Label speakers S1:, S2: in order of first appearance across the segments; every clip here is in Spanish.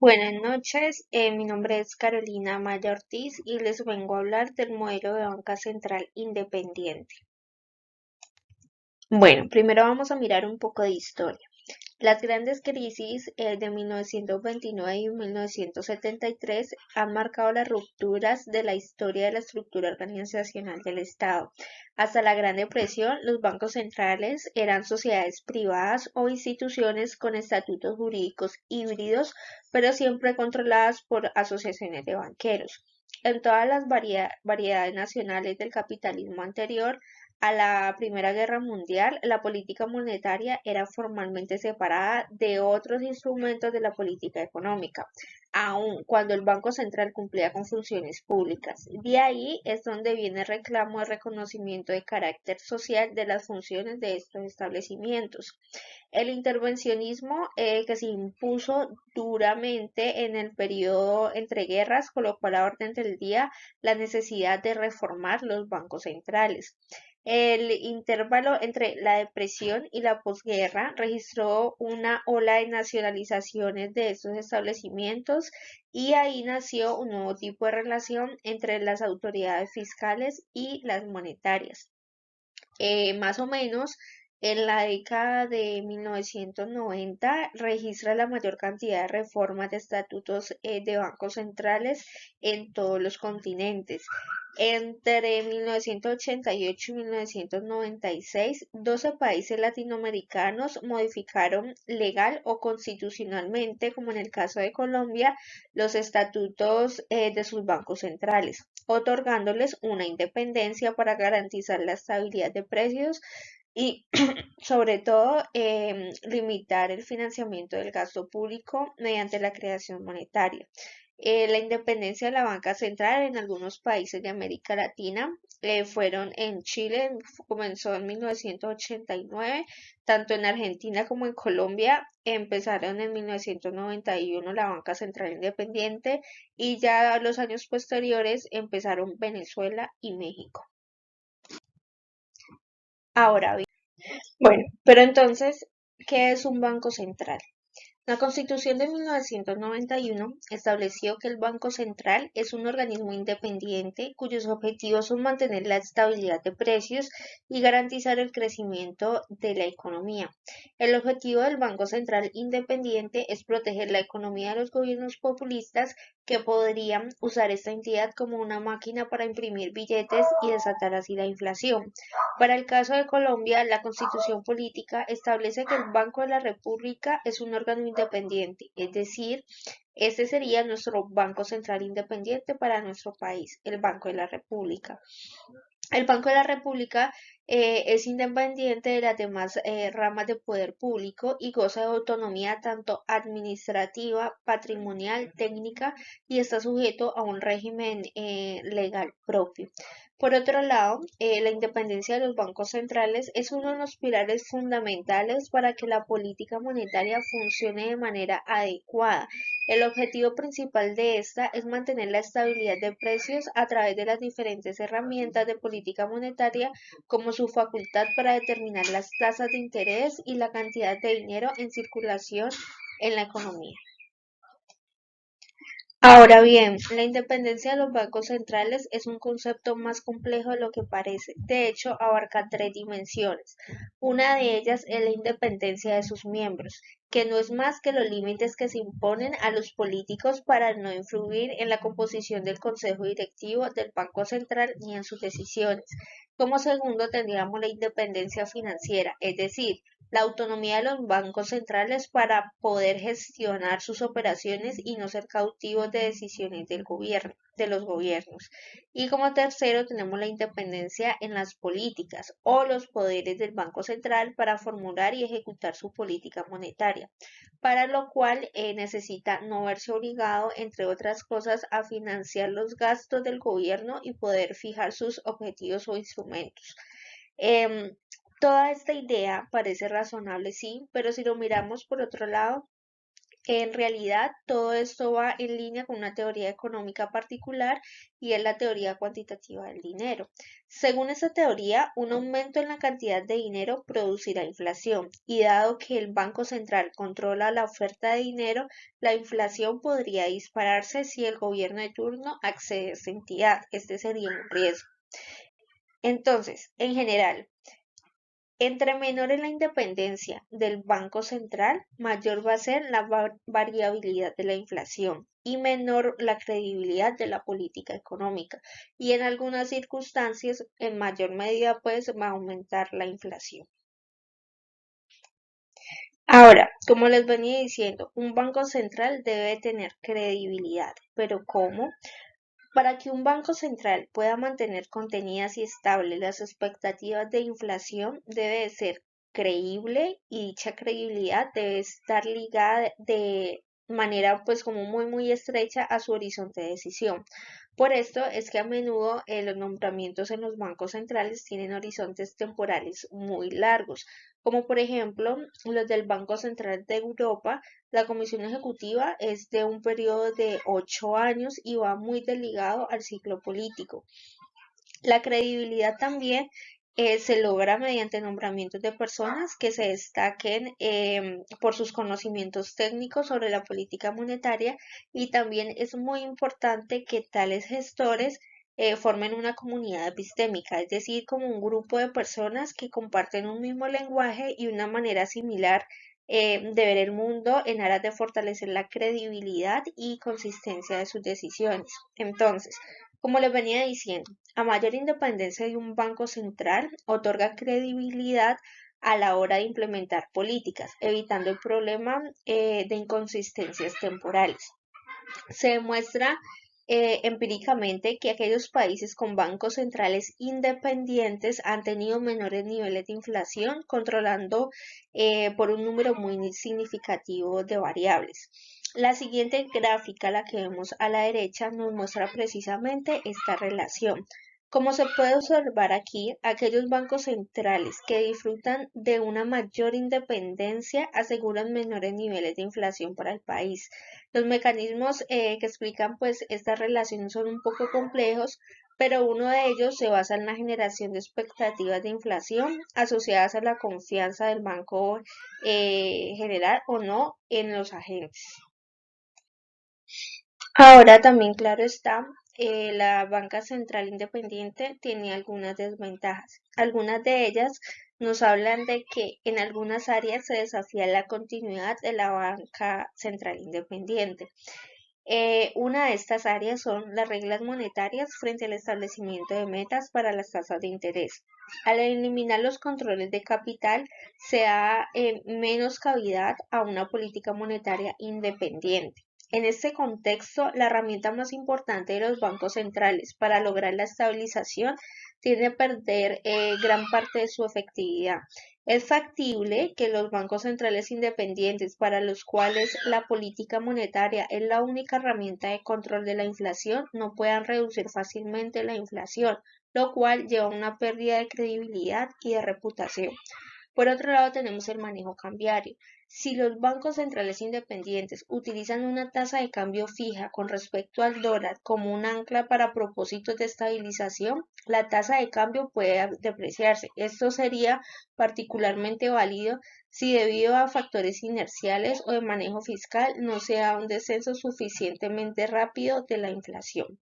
S1: Buenas noches, mi nombre es Carolina Maya Ortiz y les vengo a hablar del modelo de banca central independiente. Bueno, primero vamos a mirar un poco de historia. Las grandes crisis de 1929 y 1973 han marcado las rupturas de la historia de la estructura organizacional del Estado. Hasta la Gran Depresión, los bancos centrales eran sociedades privadas o instituciones con estatutos jurídicos híbridos, pero siempre controladas por asociaciones de banqueros. En todas las variedades nacionales del capitalismo anterior, a la Primera Guerra Mundial, la política monetaria era formalmente separada de otros instrumentos de la política económica, aun cuando el Banco Central cumplía con funciones públicas. De ahí es donde viene el reclamo de reconocimiento de carácter social de las funciones de estos establecimientos. El intervencionismo que se impuso duramente en el periodo entre guerras colocó a la orden del día la necesidad de reformar los bancos centrales. El intervalo entre la depresión y la posguerra registró una ola de nacionalizaciones de estos establecimientos y ahí nació un nuevo tipo de relación entre las autoridades fiscales y las monetarias. Más o menos en la década de 1990 registra la mayor cantidad de reformas de estatutos de bancos centrales en todos los continentes. Entre 1988 y 1996, 12 países latinoamericanos modificaron legal o constitucionalmente, como en el caso de Colombia, los estatutos de sus bancos centrales, otorgándoles una independencia para garantizar la estabilidad de precios y sobre todo limitar el financiamiento del gasto público mediante la creación monetaria. La independencia de la banca central en algunos países de América Latina fueron en Chile, comenzó en 1989, tanto en Argentina como en Colombia empezaron en 1991 la banca central independiente y ya los años posteriores empezaron Venezuela y México. Ahora bien, bueno, pero entonces, ¿qué es un banco central? La Constitución de 1991 estableció que el Banco Central es un organismo independiente cuyos objetivos son mantener la estabilidad de precios y garantizar el crecimiento de la economía. El objetivo del Banco Central independiente es proteger la economía de los gobiernos populistas que podrían usar esta entidad como una máquina para imprimir billetes y desatar así la inflación. Para el caso de Colombia, la Constitución política establece que el Banco de la República es un órgano independiente, es decir, este sería nuestro Banco Central independiente para nuestro país, el Banco de la República. El Banco de la República es independiente de las demás ramas de poder público y goza de autonomía tanto administrativa, patrimonial, técnica y está sujeto a un régimen legal propio. Por otro lado, la independencia de los bancos centrales es uno de los pilares fundamentales para que la política monetaria funcione de manera adecuada. El objetivo principal de esta es mantener la estabilidad de precios a través de las diferentes herramientas de política monetaria, como su facultad para determinar las tasas de interés y la cantidad de dinero en circulación en la economía. Ahora bien, la independencia de los bancos centrales es un concepto más complejo de lo que parece. De hecho, abarca tres dimensiones. Una de ellas es la independencia de sus miembros, que no es más que los límites que se imponen a los políticos para no influir en la composición del consejo directivo del Banco Central ni en sus decisiones. Como segundo, tendríamos la independencia financiera, es decir, la autonomía de los bancos centrales para poder gestionar sus operaciones y no ser cautivos de decisiones del gobierno, de los gobiernos. Y como tercero tenemos la independencia en las políticas o los poderes del Banco Central para formular y ejecutar su política monetaria, para lo cual necesita no verse obligado, entre otras cosas, a financiar los gastos del gobierno y poder fijar sus objetivos o instrumentos. Em, Toda esta idea parece razonable, sí, pero si lo miramos por otro lado, En realidad, todo esto va en línea con una teoría económica particular y es la teoría cuantitativa del dinero. Según esta teoría, un aumento en la cantidad de dinero producirá inflación y dado que el Banco Central controla la oferta de dinero, la inflación podría dispararse si el gobierno de turno accede a esta entidad. Este sería un riesgo. Entonces, en general, entre menor es la independencia del Banco Central, mayor va a ser la variabilidad de la inflación y menor la credibilidad de la política económica. Y en algunas circunstancias, en mayor medida, pues va a aumentar la inflación. Ahora, como les venía diciendo, un banco central debe tener credibilidad, pero ¿cómo? Para que un banco central pueda mantener contenidas y estables las expectativas de inflación, debe de ser creíble y dicha credibilidad debe estar ligada de manera pues como muy estrecha a su horizonte de decisión. Por esto es que a menudo los nombramientos en los bancos centrales tienen horizontes temporales muy largos, como por ejemplo los del Banco Central de Europa. La comisión ejecutiva es de un periodo de 8 años y va muy desligado al ciclo político. La credibilidad también se logra mediante nombramientos de personas que se destaquen por sus conocimientos técnicos sobre la política monetaria y también es muy importante que tales gestores formen una comunidad epistémica, es decir, como un grupo de personas que comparten un mismo lenguaje y una manera similar de ver el mundo en aras de fortalecer la credibilidad y consistencia de sus decisiones. Entonces, como les venía diciendo, a mayor independencia de un banco central, otorga credibilidad a la hora de implementar políticas, evitando el problema de inconsistencias temporales. Se demuestra empíricamente que aquellos países con bancos centrales independientes han tenido menores niveles de inflación, controlando por un número muy significativo de variables. La siguiente gráfica, la que vemos a la derecha, nos muestra precisamente esta relación. Como se puede observar aquí, aquellos bancos centrales que disfrutan de una mayor independencia aseguran menores niveles de inflación para el país. Los mecanismos que explican pues esta relación son un poco complejos, pero uno de ellos se basa en la generación de expectativas de inflación asociadas a la confianza del banco general o no en los agentes. Ahora también, claro está, la banca central independiente tiene algunas desventajas. Algunas de ellas nos hablan de que en algunas áreas se desafía la continuidad de la banca central independiente. Una de estas áreas son las reglas monetarias frente al establecimiento de metas para las tasas de interés. Al eliminar los controles de capital, se da menos cavidad a una política monetaria independiente. En este contexto, la herramienta más importante de los bancos centrales para lograr la estabilización tiende a perder gran parte de su efectividad. Es factible que los bancos centrales independientes, para los cuales la política monetaria es la única herramienta de control de la inflación, no puedan reducir fácilmente la inflación, lo cual lleva a una pérdida de credibilidad y de reputación. Por otro lado, tenemos el manejo cambiario. Si los bancos centrales independientes utilizan una tasa de cambio fija con respecto al dólar como un ancla para propósitos de estabilización, la tasa de cambio puede depreciarse. Esto sería particularmente válido si debido a factores inerciales o de manejo fiscal no se da un descenso suficientemente rápido de la inflación.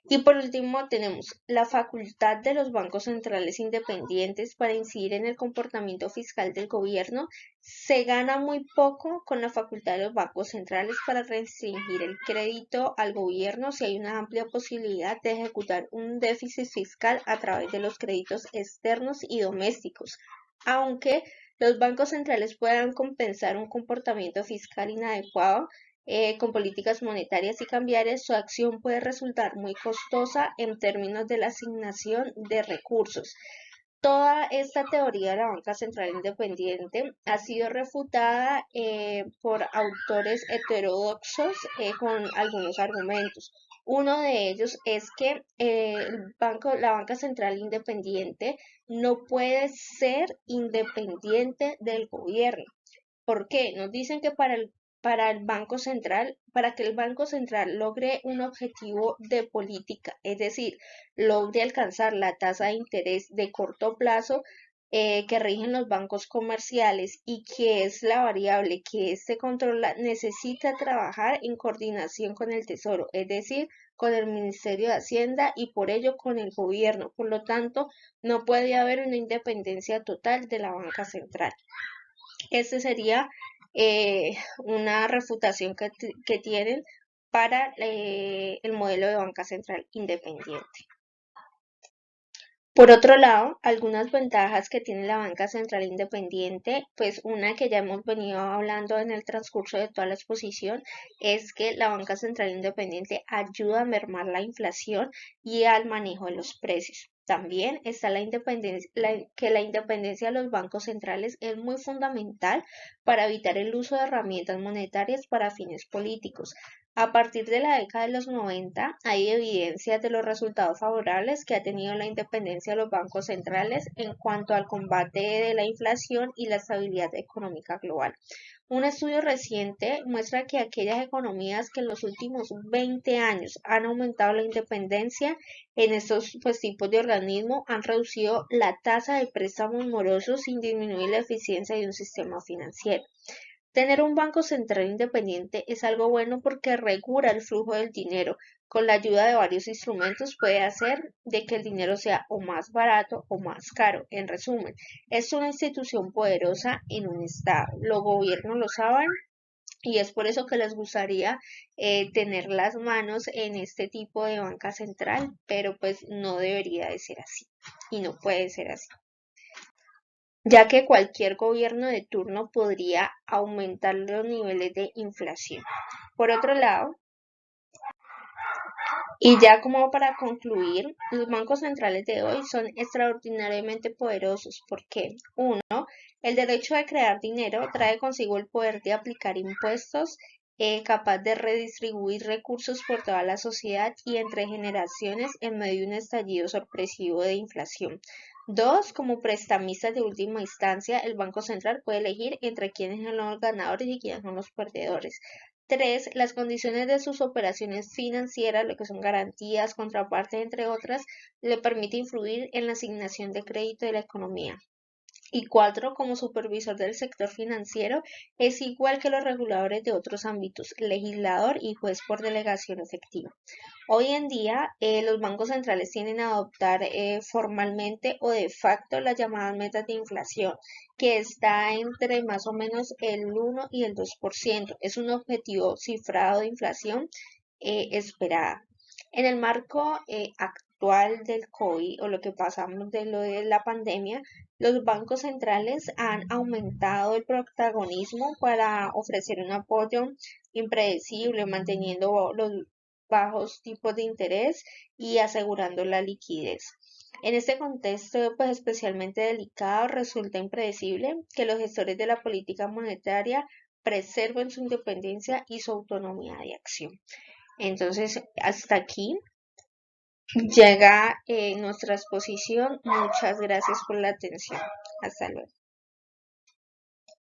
S1: Y por último, tenemos la facultad de los bancos centrales independientes para incidir en el comportamiento fiscal del gobierno. Se gana muy poco con la facultad de los bancos centrales para restringir el crédito al gobierno si hay una amplia posibilidad de ejecutar un déficit fiscal a través de los créditos externos y domésticos. Aunque los bancos centrales puedan compensar un comportamiento fiscal inadecuado, con políticas monetarias y cambiarias, su acción puede resultar muy costosa en términos de la asignación de recursos. Toda esta teoría de la banca central independiente ha sido refutada por autores heterodoxos con algunos argumentos. Uno de ellos es que la banca central independiente no puede ser independiente del gobierno. ¿Por qué? Nos dicen que para el para que el Banco Central logre un objetivo de política, es decir, logre alcanzar la tasa de interés de corto plazo que rigen los bancos comerciales y que es la variable que éste controla, necesita trabajar en coordinación con el Tesoro, es decir, con el Ministerio de Hacienda y por ello con el gobierno. Por lo tanto, no puede haber una independencia total de la banca central. Este sería una refutación que tienen para el modelo de banca central independiente. Por otro lado, algunas ventajas que tiene la banca central independiente, pues una que ya hemos venido hablando en el transcurso de toda la exposición, es que la banca central independiente ayuda a mermar la inflación y al manejo de los precios. También está la independencia, que la independencia de los bancos centrales es muy fundamental para evitar el uso de herramientas monetarias para fines políticos. A partir de la década de los 90, hay evidencias de los resultados favorables que ha tenido la independencia de los bancos centrales en cuanto al combate de la inflación y la estabilidad económica global. Un estudio reciente muestra que aquellas economías que en los últimos 20 años han aumentado la independencia en estos tipos de organismos han reducido la tasa de préstamos morosos sin disminuir la eficiencia de un sistema financiero. Tener un banco central independiente es algo bueno porque regula el flujo del dinero. Con la ayuda de varios instrumentos puede hacer de que el dinero sea o más barato o más caro. En resumen, es una institución poderosa en un estado. Los gobiernos lo saben y es por eso que les gustaría tener las manos en este tipo de banca central, pero pues no debería de ser así y no puede ser así, ya que cualquier gobierno de turno podría aumentar los niveles de inflación. Por otro lado, y ya como para concluir, los bancos centrales de hoy son extraordinariamente poderosos porque, uno, el derecho de crear dinero trae consigo el poder de aplicar impuestos, capaz de redistribuir recursos por toda la sociedad y entre generaciones en medio de un estallido sorpresivo de inflación. Dos, como prestamista de última instancia, el Banco Central puede elegir entre quiénes son los ganadores y quiénes son los perdedores. Tres, las condiciones de sus operaciones financieras, lo que son garantías, contrapartes, entre otras, le permite influir en la asignación de crédito de la economía. Y cuatro, como supervisor del sector financiero, es igual que los reguladores de otros ámbitos, legislador y juez por delegación efectiva. Hoy en día, los bancos centrales tienden a adoptar formalmente o de facto las llamadas metas de inflación, que está entre más o menos el 1 y el 2%. Es un objetivo cifrado de inflación esperada. En el marco actual del COVID o lo que pasamos de lo de la pandemia, los bancos centrales han aumentado el protagonismo para ofrecer un apoyo impredecible, manteniendo los bajos tipos de interés y asegurando la liquidez. En este contexto, pues especialmente delicado, resulta impredecible que los gestores de la política monetaria preserven su independencia y su autonomía de acción. Entonces, hasta aquí llega nuestra exposición. Muchas gracias por la atención. Hasta luego.